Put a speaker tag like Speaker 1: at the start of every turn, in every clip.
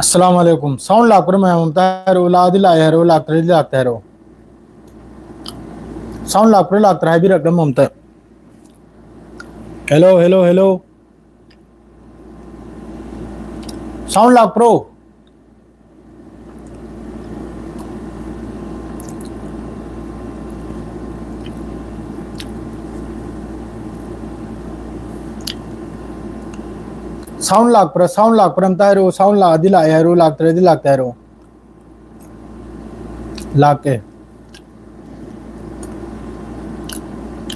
Speaker 1: अस्सलाम वालेकुम साउंड लाक मैं ममता है लादी ला है लाक रे लाक है साउंड लाक है भी रकम ममता हेलो हेलो हेलो साउंड लाक प्रो साउंड लाक पर ममता है साउंड ला दी ला है लाक रे लाक है लाक ए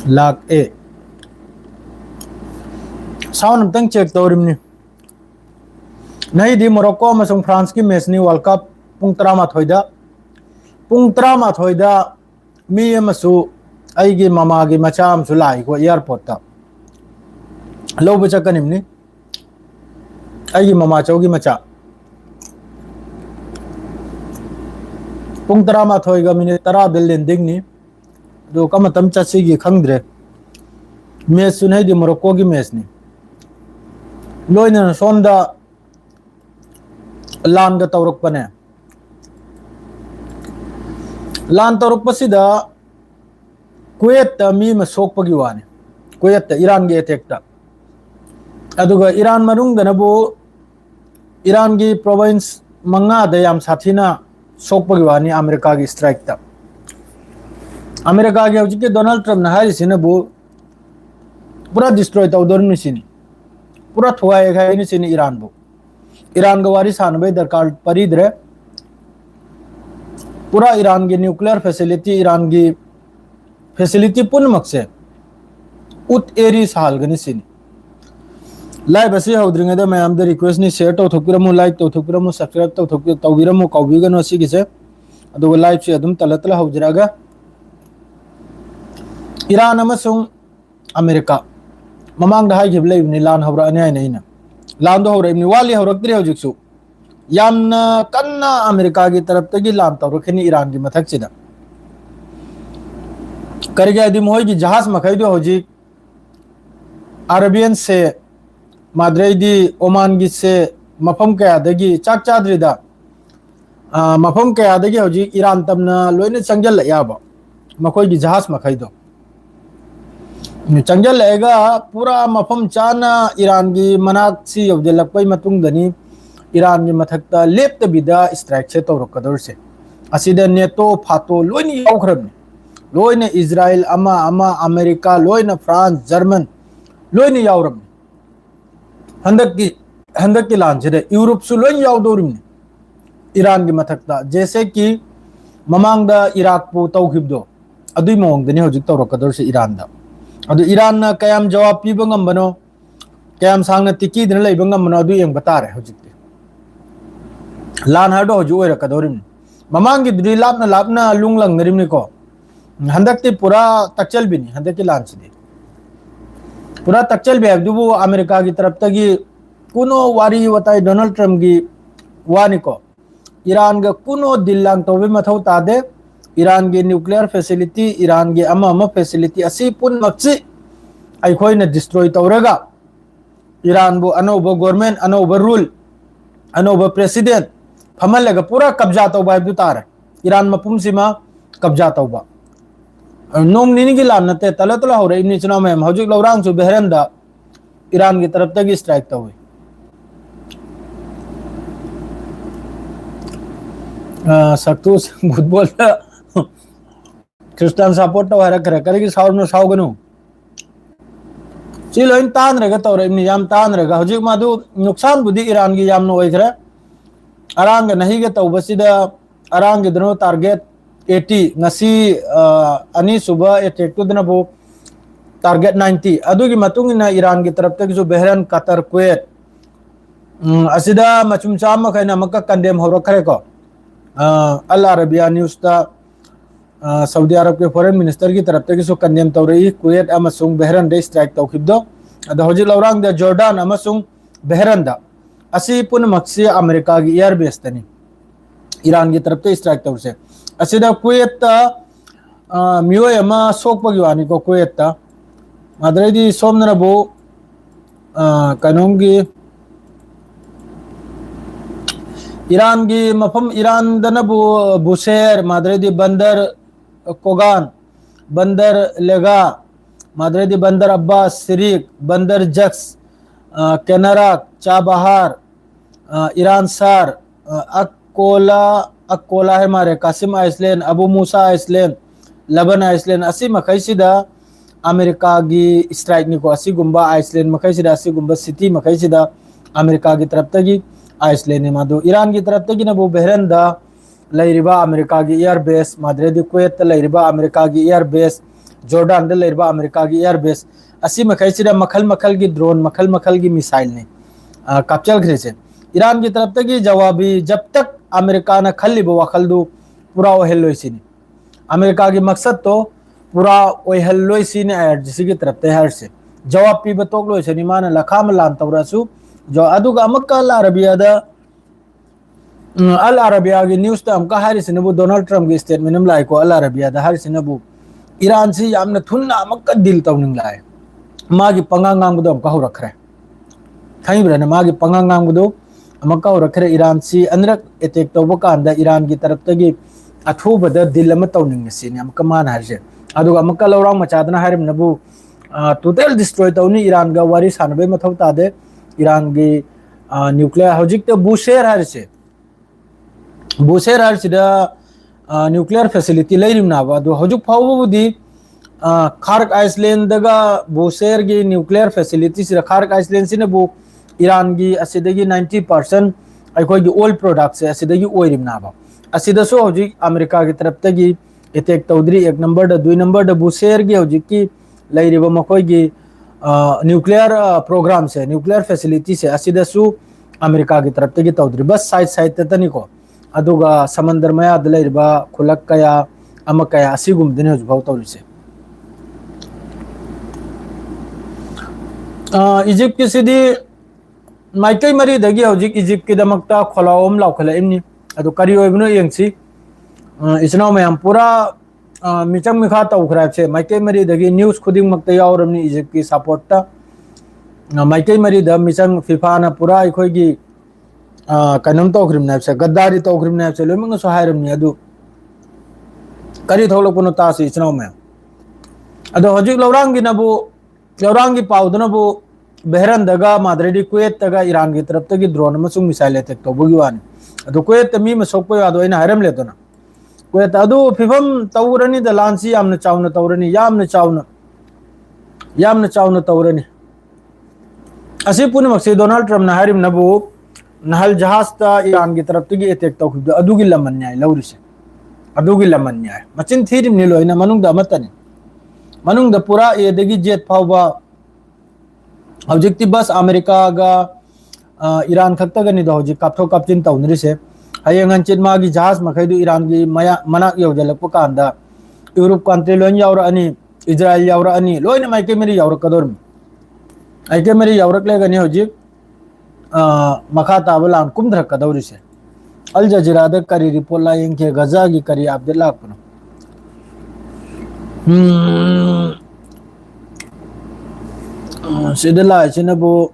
Speaker 1: लाक ए साउंड तंग चेक तौरिमनी नहीं दी मोरक्को अमसुंग फ्रांस की मैचनी वर्ल्ड कप पुंग 13 मी अमसु अईगी ममागी मचा अमसु लाइको एयरपोर्ट ता लौब चकनिमनी अईगी ममा चौगी मचा पुंग 13 मिनट 10 लैंडिंगनी दो का मतम चसीगी खंगद्रे मैच सुनई दी मोरक्को की मैचनी लोइना सोमदा लान का तौरकपने लान तौरकपसिदा कुवैत मी म सोकपगी वाने कुवैत ईरान गे अटैक अदुगा ईरान मनुंगदनबो ईरान की प्रोविंस मंगा द याम साथीना सोकपगी वानी अमेरिका की स्ट्राइक ता अमेरिका के हजिके डोनाल्ड ट्रम्प ना हारिसिनबो पूरा डिस्ट्रॉय तौदरनि सिनी पूरा थुआएगा इनी सिनी ईरान का वारी सानबे दरकार परिद्रे पूरा ईरान की न्यूक्लियर फैसिलिटी पुनमक से उत एरी साल गनी सिनी लाइव असी हौद्रिंगे द मैम द रिक्वेस्ट नि शेयर तो थुकिरमु लाइक तो थुकिरमु सब्सक्राइब तो थुकिर तौबिरमु कौबिगनो सिगिसे अदुग लाइव से अदुम तलतला हौजरागा ईरान अमसुंग अमेरिका ममांग दा हाइगिब लेबनि लान हौरा अन्याय नैना लान दो हौरेबनि वाली हौरक्त्रि हौजिकसु यामना कन्ना अमेरिका की तरफ तगी लान तौरखनि ईरान की मथकसिदा करगे अदि मोय की जहाज मखैदो हौजिक अरबियन से माद्रेदी ओमान की से मफम कयादगी चाक चाद्रिदा मफम कयादगी हौजिक ईरान तमना लोइने चंगल याबा मखोय की जहाज मखैदो चंगल लेगा पूरा मफम चाना ईरान की मनाक्सी यौजलपई मतुंगदनी ईरान की मथकता लेप्तबिदा स्ट्राइक से तौरकदर से असिदा नेटो फातो लोइनी याउखरबनी लोइने इजराइल अमा अमेरिका लोइने फ्रांस जर्मन लोइने याउरबनी हंदक की लान से यूरोप सु लोइन याउदोरिमनी ईरान की मथकता जैसे कि ममांगदा इराक पु तौखिबदो अदुई मोंगदनी हौजिक तौरकदर से ईरान दा अदु ईरान ना कयाम जवाब पीबा ngambano कयाम सांगना तिकी दिन लेबा ngambano अदु यंग बतारे हौजिकते लान हाडो हजु ओइरा कदोरिम ममांगी दुदी लापना लुंगलंग नरिमनि को हंदकते पूरा तकचल बिनी हंदकते लान सिदे पूरा तकचल बे अबदुबु अमेरिका की तरफ तगी कुनो वारी वताई डोनाल्ड ट्रम्प की वानी को ईरान का कुनो दिल्लांग तोबे मथौ तादे ईरान की न्यूक्लियर फैसिलिटी ईरान की अमा फैसिलिटी असी पुनमक्सी अखोइना डिस्ट्रॉय तौरगा ईरान बु अनोब गवर्नमेंट अनोब रूल अनोब प्रेसिडेंट फमलगा पूरा कब्जा तौबा दु तार ईरान मपुमसिमा कब्जा तौबा नोम निनी की लान नते तलतला हो रही निचना में हौजिक लौरांग सु बहरंदा ईरान की तरफ तक स्ट्राइक तौई सक्तु फुटबॉल क्रिस्टियन सपोर्ट तो हर करेगी साउंड में साउगनु चिलोइन तान रेगा तौरेमनि याम तान रेगा हौजिक मादु नुकसान बुदी ईरान की याम नोइखरे अरांग नहीं के तौबसिदा अरांग दनो target 80 ngasi ani suba attack to dana bo target 90 adugi matungina Iran की तरफ तक जो बहरन कतर कुवैत असिदा मचुम चाम खैना मक्का कंडेम हो रखरे को अल अरबिया न्यूज़ ता सऊदी अरब के फॉरेन मिनिस्टर की तरफ तक सो कंडेम तौरई कुवैत अमसुंग बहरन दे स्ट्राइक तौखिबदो अद हौजिक लौरांग द जॉर्डन अमसुंग बहरन दा असी पुन मक्सी अमेरिका की एयर बेस तनी ईरान की तरफ ते स्ट्राइक तौरसे असिदा कुवैत ता मियोय अमा सोकपगी वानी को कुवैत ता माद्रेदी सोमनबो कनोंगी ईरान की मफम ईरान दनबु बुशेर मादरेदी बंदर कोगान बंदर लेगा मादरेदी बंदर अब्बास सिरिक बंदर जक्स केनराक चाबहार ईरान सार अकोला अकोला है मारे कासिम आइसलैंड अबू मूसा आइसलैंड लबन आइसलैंड असी मखैसिदा अमेरिका की स्ट्राइक निको असी गुंबा आइसलैंड मखैसिदा असी गुंबा सिटी मखैसिदा अमेरिका की तरफ तगी आइसलैंड मादो ईरान की तरफ तगी नबो बहरन दा लैरिबा अमेरिका की एयर बेस मादरेदी कुवैत लैरिबा अमेरिका की एयर बेस जॉर्डन दा लैरिबा अमेरिका की एयर बेस असी मखैसिदा मखल मखल की ड्रोन मखल मखल की मिसाइल ने कैप्चर करे से ईरान की तरफ तक जवाबी जब तक अमेरिका ने खल्ली वखलदू पूरा ओहलोइसिनी अमेरिका की मकसद तो पूरा ओहलोइसिनी जिसी की तरफ तैयार से जवाब पीब तोकलोइसिनी माने लखाम लान तौरसु जो अदुगा अमक्का अल अरबिया की न्यूज़ तम का हारिसिनबु डोनाल्ड ट्रम्प की स्टेटमेंट हम लाइको अल अरबिया दा हारिसिनबु ईरान से यामना थुन्ना अमक्का दिल तौनिंग लाए मागी पंगांगांगदो अमका होरखरे खाइब्रने मागी पंगांगांगदो अमका होरखरे ईरान से अनरक अटैक तौब कांदा ईरान की तरफ तगी अथुबदा दिल अम तौनिंग सिनी अमका मान हारिसे अदुगा अमका लौरांग मचादना हारिमनबु टोटल डिस्ट्रॉय तौनी ईरान का वारी सानबे मथौ तादे ईरान की न्यूक्लियर हौजिक तो बुशेर हारिसे बुशेर हारिसिदा न्यूक्लियर फैसिलिटी लेरिमनाबा दो हौजुक फावबुदी खार्क आइसलैंड दगा बुशेर की न्यूक्लियर फैसिलिटी से खार्क आइसलैंड से बु ईरान की असिदगी 90% अखोई की ऑयल प्रोडक्ट से असिदगी ओइरिमनाबा असिदसो हौजिक अमेरिका की तरफ तगी अटैक तौदरी एक नंबर द दुई नंबर द बुशेर की हौजिक की लेरिबा मखोई की न्यूक्लियर प्रोग्राम से न्यूक्लियर फैसिलिटी से असिदसु अमेरिका की तरफ तगी तौदरी बस साइड साइड तनिको अदुगा समंदर मयाद लेरिबा खुलक कया अम कया असिगुम दिने हौजिक तौरिसे इजिप्ट की सिदी माइकई मरी दगी हौजिक इजिप्ट की दमकता खोलाओम लाउखलाइमनी अदु करी ओइबनो यंगसी इसनाव मयाम पूरा मिचंग मिखा तौखराबसे माइकई मरी दगी न्यूज़ खुदिंग मक्ता यावरमनी इजिप्ट की सपोर्टता माइकई मरी द मिचंग फिफा ना पूरा अखोई की कनम तौखरिमनाबसे गद्दारी तौखरिमनाबसे लोमंग सो हायरमनी अदु करी थोलकनो तासी इसनाव मयाम अदु हौजिक लौरांग गिनबु लौरांग की पाउदनबु बहरन दगा मादरेडी कुवैत तगा ईरान की तरफ तगी ड्रोन मसुंग मिसाइल अटैक तौबुगी वानी अदु कुवैत मी मसोकपो यादो इना हायरम लेतोना कुवैत अदु फिफम तौरनी द लांसी यामना चावना तौरनी यामना चावना तौरनी असी पुन मक्सी डोनाल्ड ट्रम्प ना हारिम नबु नहल जहाज ता ईरान की तरफ तगी अटैक तौखिद अदुगी लमन न्याय लौरिसे अदुगी लमन न्याय मचिन थीरिम नि लोइना मनुंग द अमतनी मनुंग द पूरा एदगी जेट फावबा हौजिकती बस अमेरिका गा ईरान खक्तगनी द हौजिक कापथो कापचिन तौनरिसे हयेंग हंचिन मागी जहाज मखैदु ईरान की मनाक यौजलकपा कांदा यूरोप कंट्री लोइन यावरानी इजराइल यावरानी लोइन माइके मेरी यावरकदोरमी आइके मेरी यावरकलेगनी हौजिक मखा ताबलान कुमधरकदौरिसे अल जजीरा द करी रिपोर्ट लायेंग के गजा की करी अपडेट लापनो सिदला चिनबो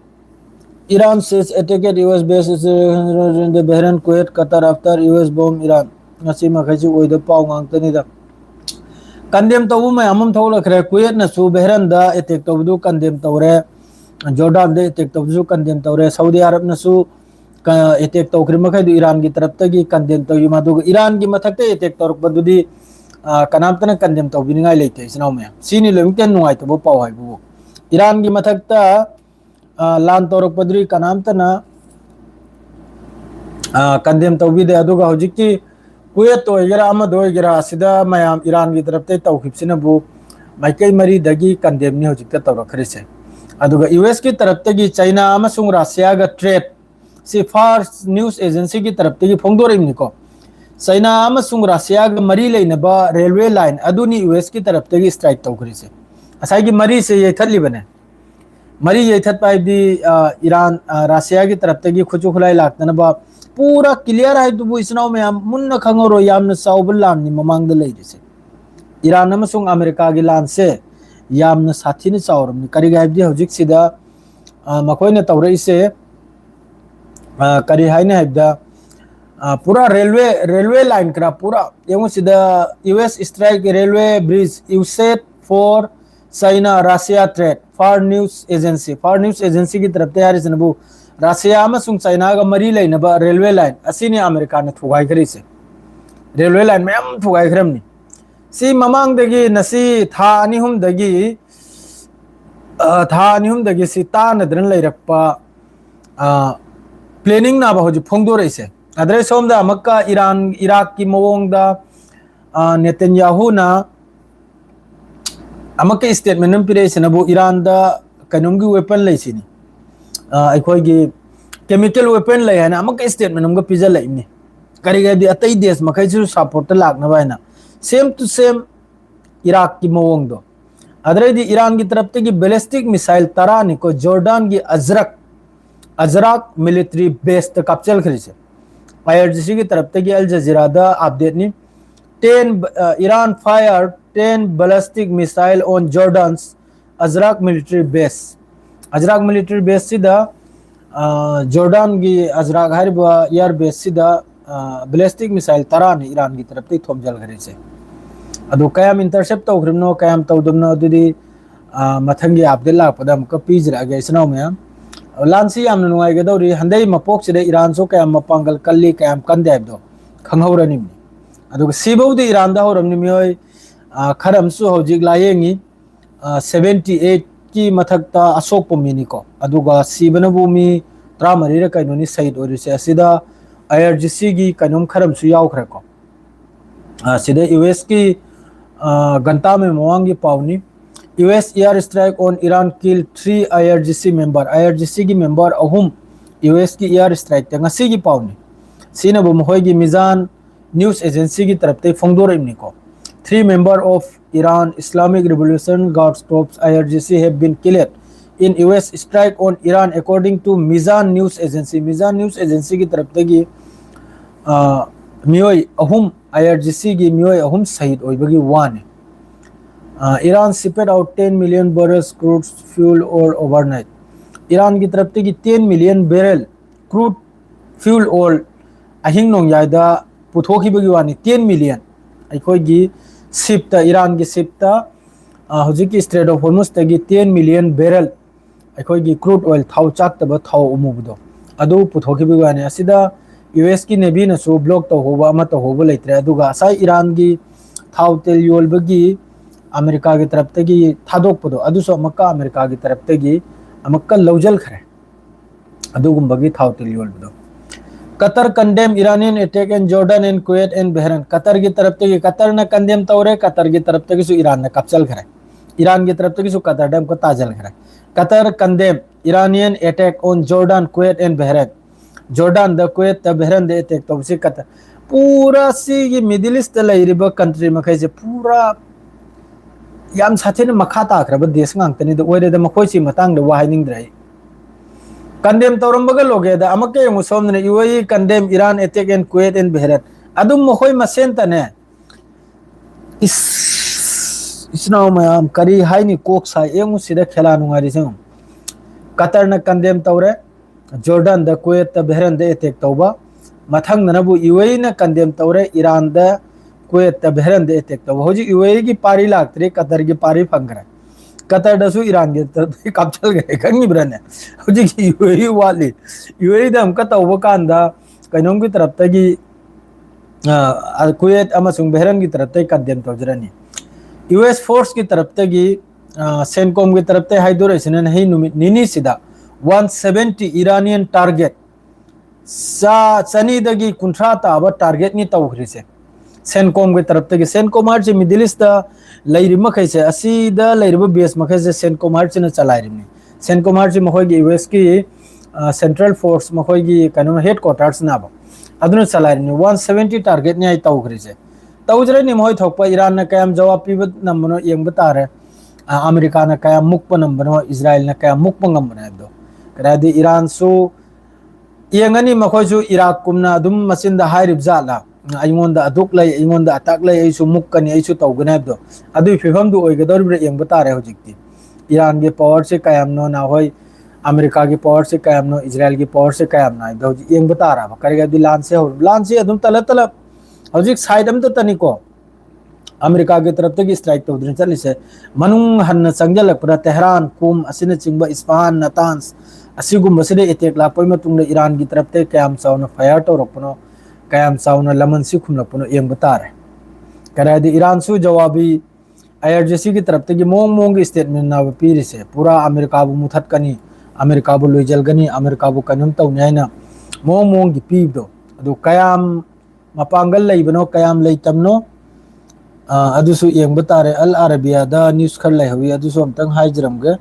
Speaker 1: Iran says attacked US bases in the Bahrain Kuwait Qatar after US bomb Iran ngasi makhai chu oida pau ngangtani da condemn tawu mai amam thawla khre Kuwait na su Bahrain da attack tawdu condemn tawre Jordan da attack tawdu condemn tawre Saudi Arab na su attack tawkri makhai du Iran की तरफ तगी condemn tawi madu Iran की mathakte attack tawrk badudi kanam tana condemn tawbini ngai leite isnaw me sini lomten nuai to bo pau hai bu Iran की मथकता लान तौरक पदरी कनाम तना कंदेम तौबीदे अदुगा हौजिकी Kuwait ओइगरा अमद ओइगरा सिदा मयाम Iran की तरफ ते तौखिबसिनबु माइकई मरी दगी कंदेम नि हौजिकता तौरखरिसे अदुगा यूएस की तरफ तगी चाइना अमसुंग रशिया गा ट्रेड से फार्स न्यूज़ एजेंसी की तरफ तगी फोंगदोरिमनिको चाइना अमसुंग रशिया गा मरी लेनबा रेलवे लाइन अदुनी यूएस की तरफ तगी स्ट्राइक तौखरिसे असाई की मरी से ये थली बने मरी ये थत पाइदी ईरान रशिया की तरफ तगी खुचु खुलाई लाक्तनबा पूरा क्लियर है दुबु इसनाव में मुन्न खंगरो यामन साउबलान नि ममांग द लेदिसे ईरान अमसुंग अमेरिका की लान से यामन साथीनि चावरम करी गाइबदी हौजिक सिदा मखोइने तौरइसे करी हाइने हाइबदा पूरा रेलवे लाइन करा पूरा ये सिदा US strike railway bridge used for China Russia trade Fars news agency की तरफ से यार नबू रशिया चाइना का मरी लेनब रेलवे लाइन असि अमेरिका ने थुगाइखरी से रेलवे लाइन मैम थुगाइखरमनी सी ममांगदगी नसी था अनिहुमदगी सी तानद्रन लेरक्पा प्लेनिंग ना बहु फोंदोरइसे अदरे सोमदा अमक्का इराक की मवोंगदा नेतन्याहू ना अमक्का स्टेटमेंट नम पिरेसनबु ईरान दा कनुमगी वेपन लेसिनी अखोगी केमिकल वेपन ले है अमक्का स्टेटमेंट नमगा पिजल लेनी करिगदि अतई देश मखैसु सपोर्ट लाखनबा है सेम टू सेम इराक की मवोंगदो अदरेदी ईरान की तरफ से बैलिस्टिक मिसाइल तरानी को जॉर्डन की अजराक मिलिट्री बेस तक कैप्चर करी से आईआरजीसी की तरफ से अल जजीरा दा अपडेट नी 10 Iran fire 10 ballistic missile on Jordan's Azraq military base सिदा जॉर्डन की अजराक हरिबा एयर बेस सिदा बैलिस्टिक मिसाइल तरानी ईरान की तरफ से थोमजल करी से अदो कयाम इंटरसेप्ट तौग्रमनो कयाम तौदमनो अदुदी मथंगी अपडेट लापदा अमुक पीजरागे इसनाव मैम लांसी याम नुंगाइगदौरी हंदै मपोक सिदे ईरान सो कयाम मपांगल कल्ली कयाम कंदे हाइबदो खंगहौरनिमनि अदुग सिबौदी ईरान दा हौरमनि मियोय खरमसु हौजिक लायेंगी 78 की मथक्ता अशोक मिनिको अदुगा सिबनबु मी 13 रा कैनोनी शहीद ओरिसे असिदा आईआरजीसी की कैनोम खरमसु यावखरको सिदे यूएस की गंता में मोवांगी पावनी US air strike on Iran kill 3 IRGC की मेंबर अहुम यूएस की एयर स्ट्राइक तंगसी की पावनी सीनबु महोयगी मिजान न्यूज़ एजेंसी की तरफ से फोंदोरइमनिको 3 member of Iran Islamic revolution guards troops IRGC have been killed in US strike on Iran according to Mizan news agency की तरफ से मियोय अहुम आईआरजीसी की मियोय अहुम शहीद ओइबगी वान Iran shipped out 10 million barrels crude fuel और ओवरनाइट ईरान की तरफ से 10 मिलियन बैरल क्रूड फ्यूल और अहिंग नोंगयादा पुथोखिबगी वानी 10 मिलियन अखोगी शिप ईरान की शिप हौजिकी स्ट्रेट ऑफ हॉर्मुज तगी 10 मिलियन बैरल अखोगी क्रूड ऑयल थाव चाक्तब थाव उमुबदो अदु पुथोखिबगी वानी असिदा यूएस की नेवी नसु ब्लॉक तौहोब लेते असाई ईरान की थाव तेल योलबगी अमेरिका की तरफ से थादोपदो अमेरिका की तरफ से लौजल खरे अदुगुंबगी थाव तेल योलबदो Qatar condemn Iranian attack in Jordan and Kuwait and Bahrain Qatar की तरफ से कतर ने कंडेम तौरे कतर की तरफ से ईरान ने कब्जल खरे ईरान की तरफ से कतर डैम को ताजल खरे Qatar condemn Iranian attack on Jordan Kuwait and Bahrain Jordan द कुवैत द बहरीन दे अटैक तौसे कतर पूरा सी मिडिल ईस्ट लेरिबा कंट्री मखै से पूरा याम साथेन मखा ताखरब देश गांगतनी द ओइरे द मखोइसी मतंग द वाहाइनिंग कंडेम तौरमबग लोगे द अमके यमु सोमने UAE condemn Iran attack and Kuwait and Bahrain अदुम मखोइ मसेन तने इसनाव मयाम करी हाइनी कोक सा यमु सिदा खेला नुंगारि से कतर न कंडेम तौरे जॉर्डन द कुवैत द बहरीन द अटैक तौबा मथंग नबु यूएई न कंडेम तौरे ईरान द कुवैत द बहरीन द अटैक तौबा होजि यूएई की पारी लागत्रे कतर की पारी फंगरा कतर दसु ईरान के तरफ कब्जल गए खंगिब्रने होजि यूएई वाली यूएई द हमका तौबा कांदा कनोम की तरफ तगी कुवैत अमसुंग बहरीन की तरफ तगी कंडेम तौजरनी यूएस फोर्स की तरफ तगी सेनकॉम की तरफ तगी हाइदोरेसन नहीं निनी सिदा 170 ईरानियन टारगेट सनी दगी कुंट्रा ताब टारगेट नि तौखरिसे सेनकॉम की तरफ तगी सेनकॉम हार से मिडिल ईस्ट लैरि मखै से असीद लैरिब बेस मखै से सेनकॉम हार से चलाइरिमनि सेनकॉम हार से मखोगी यूएस की सेंट्रल फोर्स मखोगी कनो हेडक्वार्टर्स नाब अदुन चलाइरिमनि 170 टारगेट नि तौखरिसे तौजरे नि मोय थोप ईरान न कयम जवाब पिब नंबनो यंग तारे अमेरिका न कयम मुक्प नंबनो इजराइल न कयम मुक्प ngambna hebdo करादि ईरान सु यंगनी मखोजु इराक कुमना दुम मसिंदा हाइरिब जाला अइंगोंदा अदुक लै अइंगोंदा अताक लै आइसु मुक्कनी आइसु तौगना hebdo अदु फिफम दु ओइगदर ब्रे यंग तारे होजिकती ईरान के पावर से कयम नो ना होय अमेरिका की पावर से कयामनो इजराइल की पावर से कयामना हौजिक येंग ताराब करिगदि लान से अदुम तलत तलत हौजिक साइड अम तनिको अमेरिका की तरफ तक स्ट्राइक तौद्रिन चलिसे मनुंग हन्न चंगजलकपदा तेहरान कुम असिन चिंग इस्फहान नतांस असिगुम्बसिदे अटैक लापय मतुंग ईरान की तरफ ते कयाम चावना फायर तौरपनो कयाम चावना लमन सि खुमलपनो येंग तारे करायदि ईरान सु जवाबी IRGC की तरफ तक मोंग मोंग स्टेटमेंट ना पीरिसे पूरा अमेरिका बु मुथतकनी अमेरिका बु लोइजलगनी अमेरिका बु कनुम तौने हैना मोंग मोंग की पीबदो अदु कयाम मपांगल लैबनो कयाम लैतमनो अदुसु येंग तारे अल अरबिया दा न्यूज खर लैहवी अदुसु अमतंग हाइजरमगे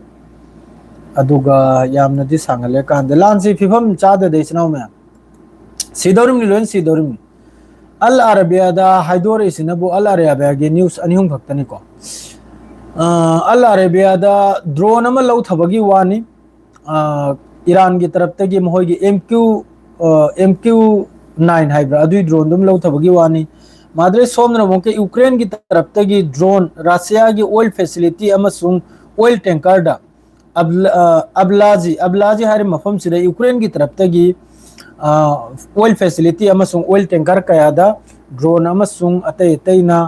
Speaker 1: अदुगा यामनदि सांगले कांदे लानसी फिफम चादे देसनाव में सिदोरम लोन सिदोरम अल अरबिया दा हाइदोर इसिनबु अल अरबिया के न्यूज अनिहुम भक्तनी को अल अरबिया दा ड्रोन अमा लौथबगी वानी ईरान की तरफ तक मोहगी MQ-9 हाइब्रा अदुई ड्रोन दुम लौथबगी वानी माद्रे सोमना मोके यूक्रेन की तरफ तक ड्रोन रशिया की ऑयल फैसिलिटी अमसुंग ऑयल टैंकर दा अबलाजी हर मफम से यूक्रेन की तरफ तक ऑयल फैसिलिटी अमसुंग ऑयल टैंकर कयादा ड्रोन अमसुंग अतै अतैना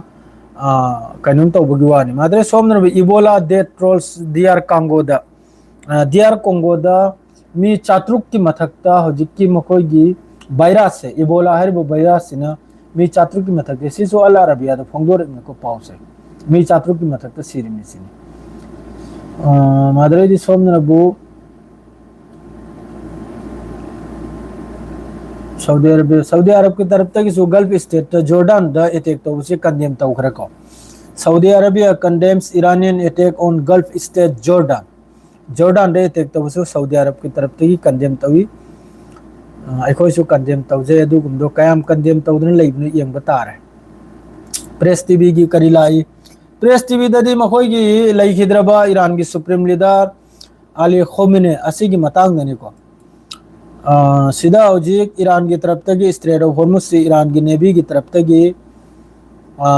Speaker 1: कनुम तौबगी वानी माद्रे सोमना इबोला डेथ ट्रोल्स DR कोंगोदा मी चात्रुक की मथकता हजिकी मखोगी वायरस से इबोला हरबो वायरस सिना मी चात्रुक की मथकते सिसो अल अरबिया दा फोंगदोर को पाउसे मी चात्रुक की मथकता सिरिमी सिनी माद्रे दि सोमनबु सऊदी अरब की तरफ तक गल्फ स्टेट जॉर्डन द अटैक तौसे कंडेम तौखरे को Saudi Arabia condemns Iranian attack on gulf state Jordan दे अटैक तौसे सऊदी अरब की तरफ तक कंडेम तौई अखोइसु कंडेम तौजे अदुगुमदो कयाम कंडेम तौदन लैबनु येंग तारे प्रेस टीवी की करी लाई प्रेस टीवी ददी मखोइगी लैखिद्रबा ईरान की सुप्रीम लीडर अली खोमेनी असिगी मतांग दनिको सीधा हजिक ईरान की तरफ तक स्ट्रेट ऑफ हॉर्मुज से ईरान की नेवी की तरफ तक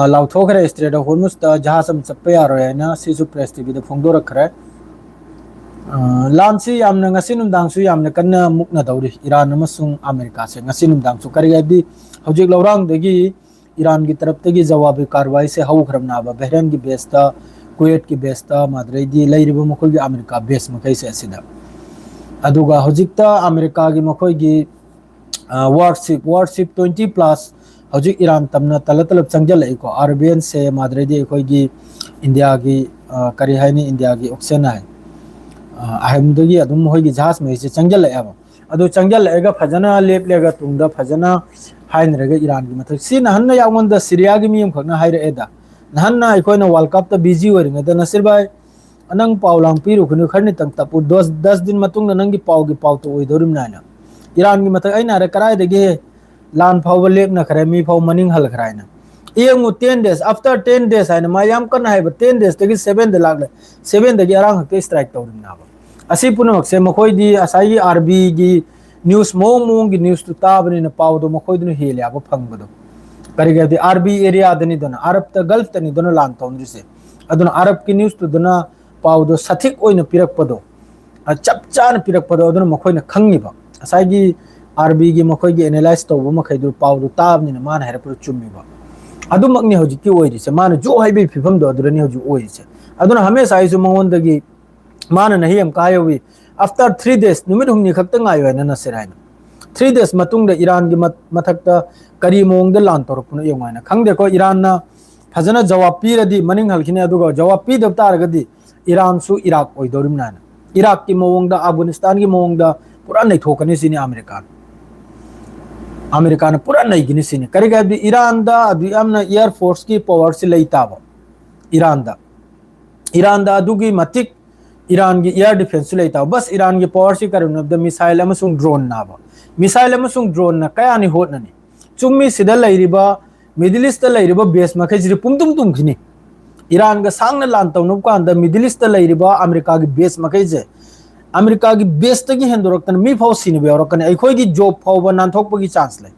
Speaker 1: लाउथोखरे स्ट्रेट ऑफ हॉर्मुज ता जहाज हम चप्पे यारोयना सिसु प्रेस टीवी द फोंगदो रखरे लानसी यामना ngasi numdangsu yamna kanna mukna dawri Iran अमसुंग अमेरिका से ngasi numdangsu करियादी हजिक लौरांग दगी ईरान की तरफ तक जवाबी कार्रवाई से हौखरमनाबा बहरीन की बेस ता कुवैत की बेस ता माद्रेदी लैरिबो मखोगी अमेरिका बेस मखै से असिदा अदुगा हजिकता अमेरिका की मखोगी वारशिप 20+ हजिक ईरान तमना तलतलब चंगजलैको अरबियन से माद्रेदी अखोगी इंडिया की करी हाइनी इंडिया की ऑक्शन है अहमदगी अदुम होगी जहाज में से चंगजलैबा अदु चंगजलैगा फजना लेपलेगा तुंगदा फजना हाइनरगा ईरान की मथक सी नहन्ना यावंदा सीरिया की मियम खना हाइरेदा नहन्ना अखोइना वर्ल्ड कप ता बिजी ओरिंगदा नसीर भाई नंग पाउलांग पीरु खुनु खरनि तंग तपु 10 दिन मतुंग नंगी पाउगी पाउ तो ओइदोरिम नाना ईरान की मथक आइना रे कराय देगे लान फाउ लेपना खरे मी फाउ मनिंग हल खरायना एंगु 10 days आफ्टर 10 days आइना मायाम कन हाइब 10 days तगी 7 दे लागले 7 दगी अरांग हके स्ट्राइक तौरिम नाबा असी पुनमक से मखोइदी असाई आरबी की न्यूज मोंग की न्यूज तो ताबनी न पाउदो मखोइदनु हेले आबो फंगबदो करिगदि आरबी एरिया दनी दोना अरब त गल्फ तनी दोना लान तौंद्रि से अदुना अरब की न्यूज तो दोना पाउदो सथिक ओइना पिरकपदो चपचान पिरकपदो अदुना मखोइना खंगिबा असाई आरबी की मखोइगी एनालाइज तौबो मखैदु पाउदो ताबनी न मान हैरपुर चुम्मिबा अदुमकनी हजिकी ओइरिसे मान जो हाइबे फिफमदो अदुरनी हजु ओइरिसे अदुना हमेशा आइसु मंगोंदगी मान नहीं हम कायोवी आफ्टर 3 days नुमित हुमनी खक्तंग आयो है नसरायना 3 days मतुंग द ईरान की मथकता करी मोंग द लान तोरपुन यमायना खंगदे को ईरान ना फजना जवाब पीरदी मनिंग हलखिने अदुगा जवाब पी दब तारगदी ईरान सु इराक ओइदोरिम नाना इराक की मोंग द अफगानिस्तान की मोंग द पूरा नहीं ठोकनी सिनी अमेरिका ने पूरा नहीं गिनी सिनी करेगा ईरान दा अदुयामना एयर फोर्स की पावर से लैताबा ईरान दा अदुगी मतिक ईरान की एयर डिफेंस लेता बस ईरान की पावर से कर मिसाइल ड्रोन नाबा मिसाइल ड्रोन ना कयानी होटननी चुम्मी सिदा लैरिबा मिडिल ईस्ट लैरिबा बेस मखैजि पुमतुम तुमखिनी ईरान का सांगना लान तौनु कांद मिडिल ईस्ट लैरिबा अमेरिका की बेस मखैजे अमेरिका की बेस तगी हेंदोरक्तन मी फाउ सिनिबे औरकने अखोइगी जॉब फाउबा नानथोकपगी चांस ले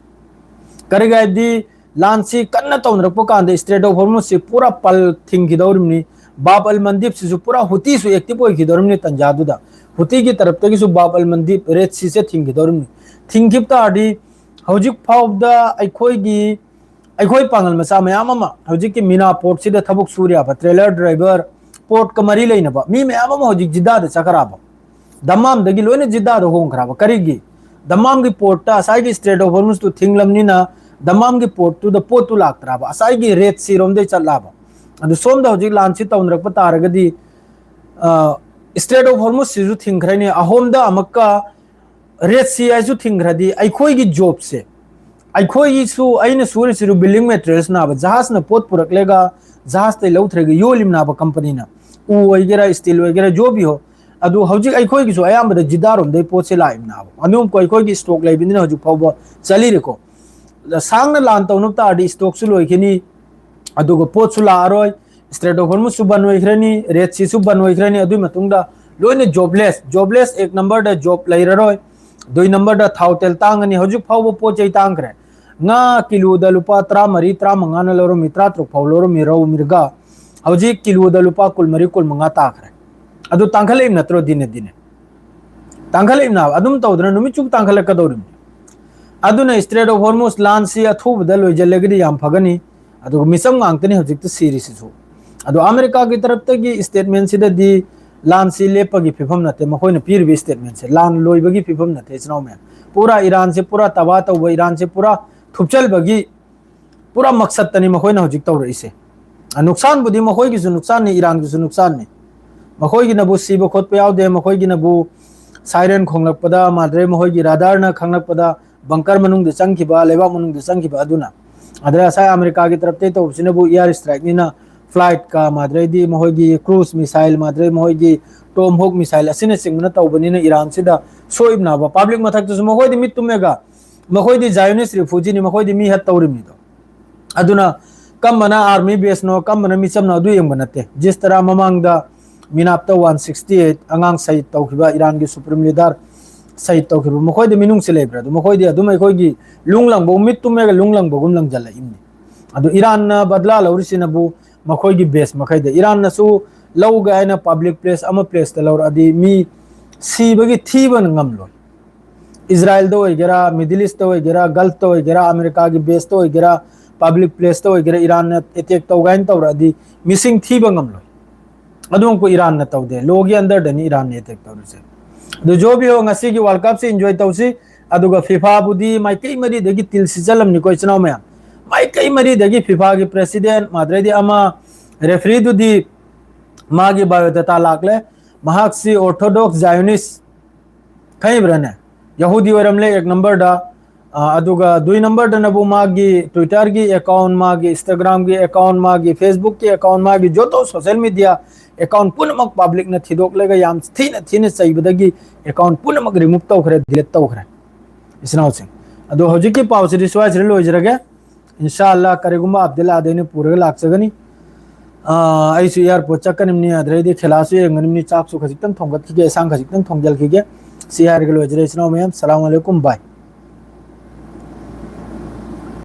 Speaker 1: करेगादी लानसी कन्ना तौनरक्पो कांद स्ट्रेट ऑफ हॉर्मुज से पूरा पल थिंगिदौरिमनी बाब अल मंदीप से पूरा हुती सु एक्टिव होई खिदोरमनी तंजादुदा हुती की तरफ तक सु बाब अल मंदीप रेड सी से थिंगिदोरमनि थिंगिब ताडी हौजिक फाउदा अखोई पांगल मचा मयाम अमा हौजिक की मीना पोर्ट सिदा थबुक सूर्या ट्रेलर ड्राइवर पोर्ट कमरी लेनबा मी मयाम अमा हौजिक जिद्दा द चखराबा दमाम दगी लोने जिद्दा द होंखराबा करिगी दमाम की पोर्ट ता असाई की स्ट्रेट ऑफ हॉर्मुज तो थिंगलमनिना दमाम की port to the port to लाक्तराबा असाई की रेड सी रोम दे चलाबा अदु सोम द हौजिक लांच तौनरक तारगदी स्ट्रेट ऑफ हॉर्मुज सिजु थिंगखरने अहोम द अमक्का रेड सी आइसु थिंगखरदी अखोई की जॉब से अखोई सु अइन सूर सिरु बिल्डिंग मटेरियल्स ना जहाज न पोत पुरकलेगा जहाज ते लौथरेगा योलिम ना कंपनी ना उ वगैरह स्टील वगैरह जो भी हो अदु हौजिक अखोई की सु अयाम जिदारोम दे पोत से लाइम ना अनुम को अखोई की स्टॉक लेबिन हौजिक फाव चली रेको सांगना लान तौनु ताडी स्टॉक सु लोइखिनी अदुगो पोत सु लारोय स्ट्रेट ऑफ हॉर्मुज सु बनोइखरनी रेड सी सु बनोइखरनी अदु मतुंगदा लोइने जॉबलेस एक नंबर द जॉब लेररोय दुई नंबर द थाउ तेल तांगनी हौजिक फाव पोत चै तांगरे nga kilo da lupa tra mari tra manga na loro mitra truk phau loro mirau mirga hauji kilo da lupa kul mari kul manga ta khare adu tangkhale natro dine tangkhale na adum tawdra numi chuk tangkhale ka dorim aduna strait of hormuz lan si athu badal jalagri yam phagani adu misam ngangtani hauji to series su adu america ki taraf ta gi statement sida di lan si lepagi phifam nate makoi na pir bi statement se lan loibagi phifam nate chnaw me पूरा Iran से पूरा तबाह तो वो Iran से पूरा थुपचल बगी पूरा मकसद तनी मखोई न हजिक तौर इसे नुकसान बुदी मखोई की नुकसान नहीं ईरान की नुकसान नहीं मखोई की नबू सीब खोद पे यादे मखोई की नबू साइरन खोंगलपदा माद्रे मखोई की राडार न खंगलपदा बंकर मनुंग दे चंगखिबा लेबा मनुंग दे चंगखिबा अदुना अदरे असा अमेरिका की तरफ ते तो सिनबू एयर स्ट्राइक निना फ्लाइट का माद्रे दी मखोई की क्रूज मिसाइल माद्रे मखोई की टॉम होक मिसाइल असिने सिंगना तौबनिना ईरान सिदा सोइबना बा पब्लिक मथक तो मखोई दी मित तुमेगा मखोई दी जायोनिस रिफ्यूजी नि मखोई दी मी हत तौरिमी दो अदुना कम बना आर्मी बेस नो कम बना मिचम ना दु यंग बनते जिस तरह ममांग दा मिनाप्ता 168 अंगांग सहित तौखिबा ईरान की सुप्रीम लीडर सहित तौखिबा मखोई दी मिनुंग से लेब्रा दो मखोई दी अदुम मखोई की लुंगलंग बो मित तुमेगा लुंगलंग बगुम लंग जला इमनी अदु ईरान ना बदला लौरिसिना बु मखोई की बेस मखै दे ईरान ना सु लौगा आइना पब्लिक प्लेस अमा प्लेस त लौर अदी मी सीबगी थीबन ngамलो इजराइल दो वगैरह मिडिल ईस्ट तो वगैरह गल्फ तो वगैरह अमेरिका की बेस तो वगैरह पब्लिक प्लेस तो वगैरह ईरान ने अटैक तो गाइन तो रदी मिसिंग थी बंगमलो अदुम को ईरान ने तो दे लोग ये अंदर डनी ईरान ने अटैक तो से दो जो भी हो ngasi की वर्ल्ड कप से एंजॉय तो सी अदुगा फीफा बुदी माइकई मरी देगी तिल सिजलम नि कोइ चनाव में माइकई मरी देगी फीफा की प्रेसिडेंट माद्रेदी अमा रेफरी दुदी मागी बायोडाटा लाकले महाक्सी ऑर्थोडॉक्स जायोनिस खै ब्रने यहूदी वरमले एक नंबर दा अदुगा दुई नंबर दा नबु मागी ट्विटर की अकाउंट मागी इंस्टाग्राम की अकाउंट मागी फेसबुक की अकाउंट मागी जो तो सोशल मीडिया अकाउंट पुनमक पब्लिक न थिदोक लेगा याम थीन सैबदगी अकाउंट पुनमक रिमूव तौखरे डिलीट तौखरे इसनाउ सिंह अदु हौजिकी पाउस रिसवाइस रिलो जरगे इंशाअल्लाह करेगुमा अब्दुल्ला देने पूरे लाक्सगनी ऐसु एयरपोर्ट चक्कनिमनी अद्रेदी खिलासु यंगनिमनी चाकसु खजितम थोंगत खिगे सांग खजितम थोंगजल खिगे सियार गलो जरे इसनाउ मैम अस्सलाम वालेकुम बाय।